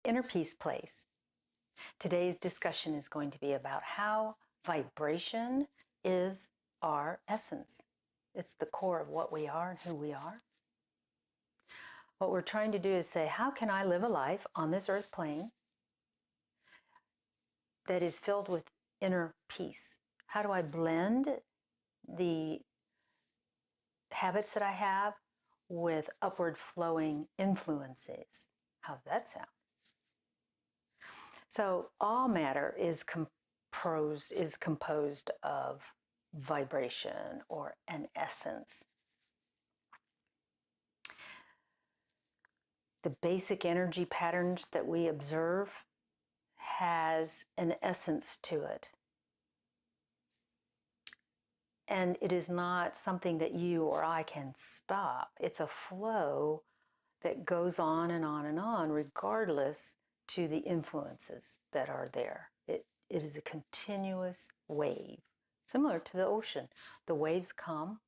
Inner Peace Place. Today's discussion is going to be about how vibration is our essence. It's the core of what we are and who we are. What we're trying to do is say, how can I live a life on this earth plane that is filled with inner peace? How do I blend the habits that I have with upward flowing influences? How's that sound? So all matter is composed of vibration or an essence. The basic energy patterns that we observe has an essence to it. And it is not something that you or I can stop. It's a flow that goes on and on and on, regardless to the influences that are there. It is a continuous wave, similar to the ocean. The waves come,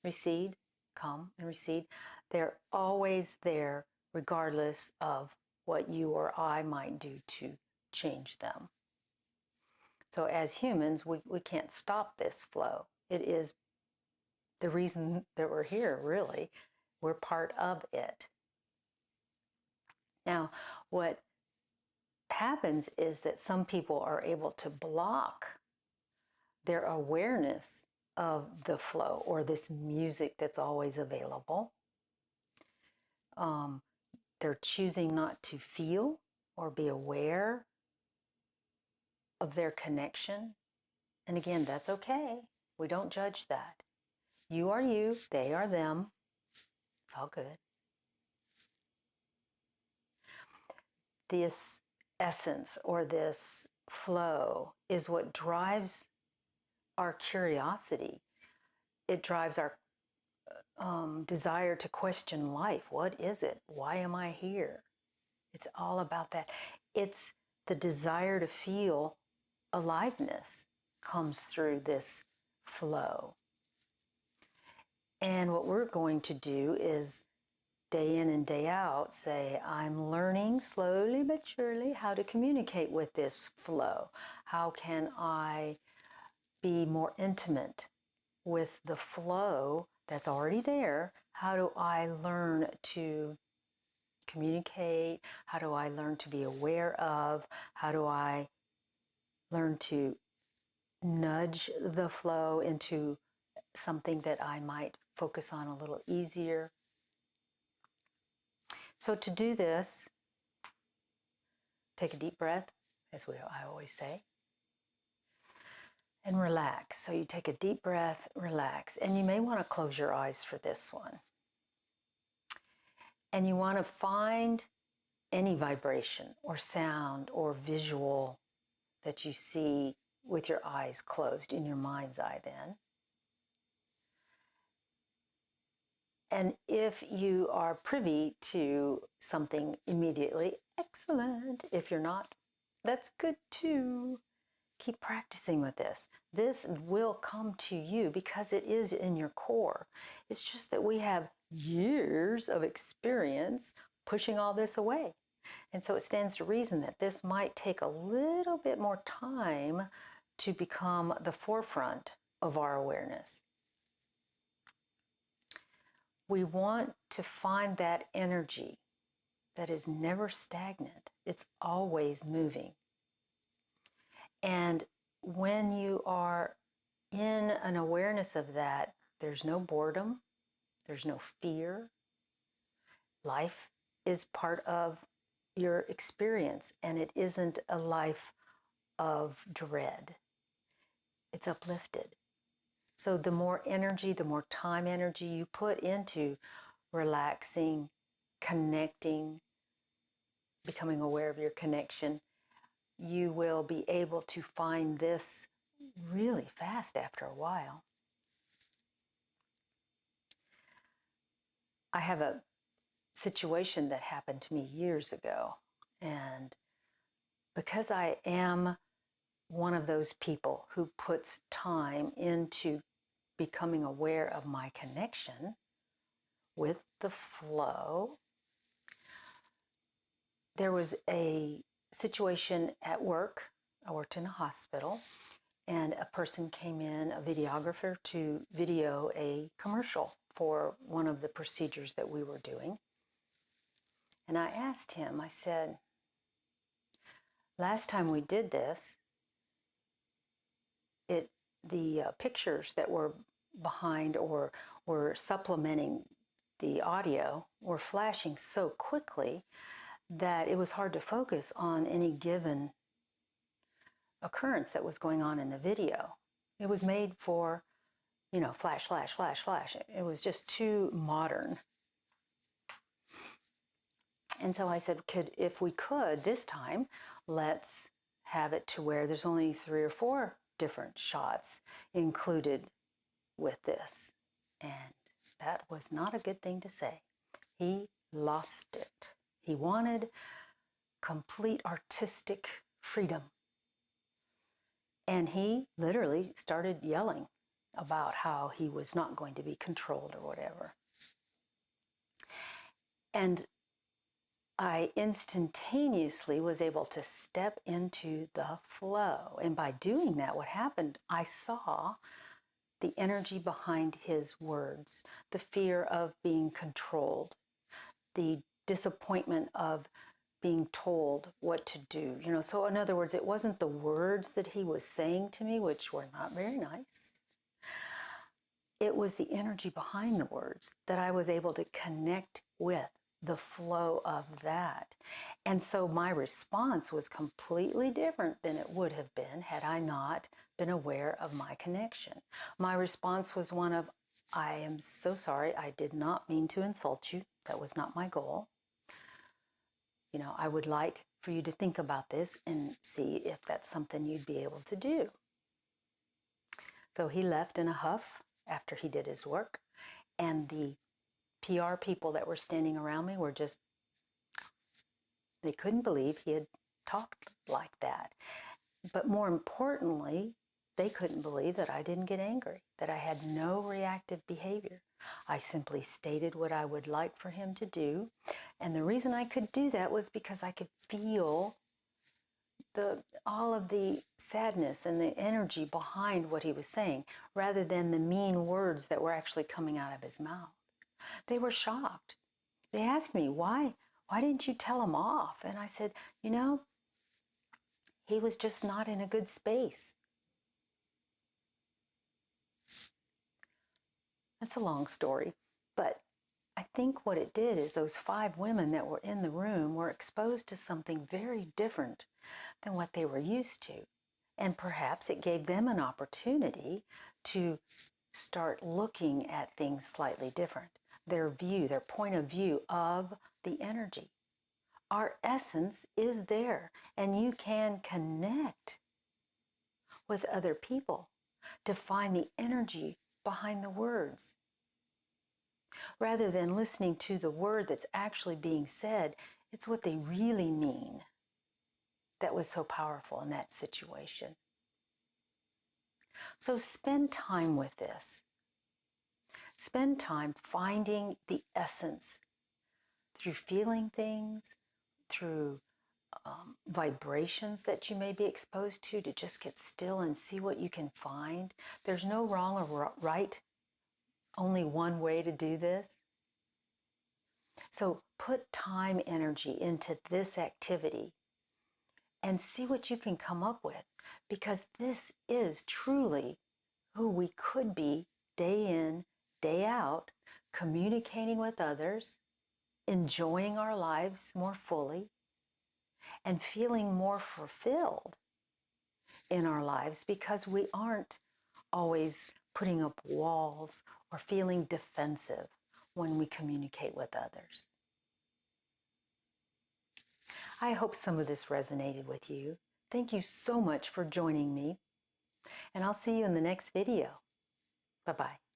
recede, come and recede. They're always there, regardless of what you or I might do to change them. So as humans, we can't stop this flow. It is the reason that we're here, really. We're part of it. Now, what happens is that some people are able to block their awareness of the flow or this music that's always available. They're choosing not to feel or be aware of their connection. And again, that's okay. We don't judge that. You are you, they are them. It's all good. This essence or this flow is what drives our curiosity. It drives our desire to question life. What is it? Why am I here? It's all about that. It's the desire to feel aliveness comes through this flow. And what we're going to do is day in and day out say, I'm learning slowly but surely how to communicate with this flow. How can I be more intimate with the flow that's already there? How do I learn to communicate? How do I learn to be aware of? How do I learn to nudge the flow into something that I might focus on a little easier? So to do this, take a deep breath, as I always say, and relax. So you take a deep breath, relax, and you may want to close your eyes for this one. And you want to find any vibration or sound or visual that you see with your eyes closed, in your mind's eye then. And if you are privy to something immediately, excellent. If you're not, that's good too. Keep practicing with this. This will come to you because it is in your core. It's just that we have years of experience pushing all this away. And so it stands to reason that this might take a little bit more time to become the forefront of our awareness. We want to find that energy that is never stagnant. It's always moving. And when you are in an awareness of that, there's no boredom, there's no fear. Life is part of your experience, and it isn't a life of dread. It's uplifted. So the more energy, the more time energy you put into relaxing, connecting, becoming aware of your connection, you will be able to find this really fast after a while. I have a situation that happened to me years ago, and because I am one of those people who puts time into becoming aware of my connection with the flow, there was a situation at work. I worked in a hospital, and a person came in, a videographer, to video a commercial for one of the procedures that we were doing. And I asked him, I said, last time we did this, the pictures that were behind or were supplementing the audio were flashing so quickly that it was hard to focus on any given occurrence that was going on in the video. It was made for, flash, flash, flash, flash. It was just too modern. And so I said, if we could this time, let's have it to where there's only 3 or 4 different shots included with this. And that was not a good thing to say. He lost it. He wanted complete artistic freedom. And he literally started yelling about how he was not going to be controlled or whatever. And I instantaneously was able to step into the flow. And by doing that, what happened, I saw the energy behind his words, the fear of being controlled, the disappointment of being told what to do. So in other words, it wasn't the words that he was saying to me, which were not very nice. It was the energy behind the words that I was able to connect with, the flow of that. And so my response was completely different than it would have been had I not been aware of my connection. My response was one of, I am so sorry, I did not mean to insult you. That was not my goal. I would like for you to think about this and see if that's something you'd be able to do. So he left in a huff after he did his work, and the PR people that were standing around me were they couldn't believe he had talked like that. But more importantly, they couldn't believe that I didn't get angry, that I had no reactive behavior. I simply stated what I would like for him to do. And the reason I could do that was because I could feel all of the sadness and the energy behind what he was saying, rather than the mean words that were actually coming out of his mouth. They were shocked. They asked me, why didn't you tell him off? And I said, he was just not in a good space. That's a long story, but I think what it did is those 5 women that were in the room were exposed to something very different than what they were used to. And perhaps it gave them an opportunity to start looking at things slightly different. Their view, their point of view of the energy. Our essence is there, and you can connect with other people to find the energy behind the words. Rather than listening to the word that's actually being said, it's what they really mean that was so powerful in that situation. So spend time with this. Spend time finding the essence through feeling things, through vibrations that you may be exposed to just get still and see what you can find. There's no wrong or right, only one way to do this. So put time, energy into this activity and see what you can come up with, because this is truly who we could be day in, day out, communicating with others, enjoying our lives more fully, and feeling more fulfilled in our lives, because we aren't always putting up walls or feeling defensive when we communicate with others. I hope some of this resonated with you. Thank you so much for joining me, and I'll see you in the next video. Bye-bye.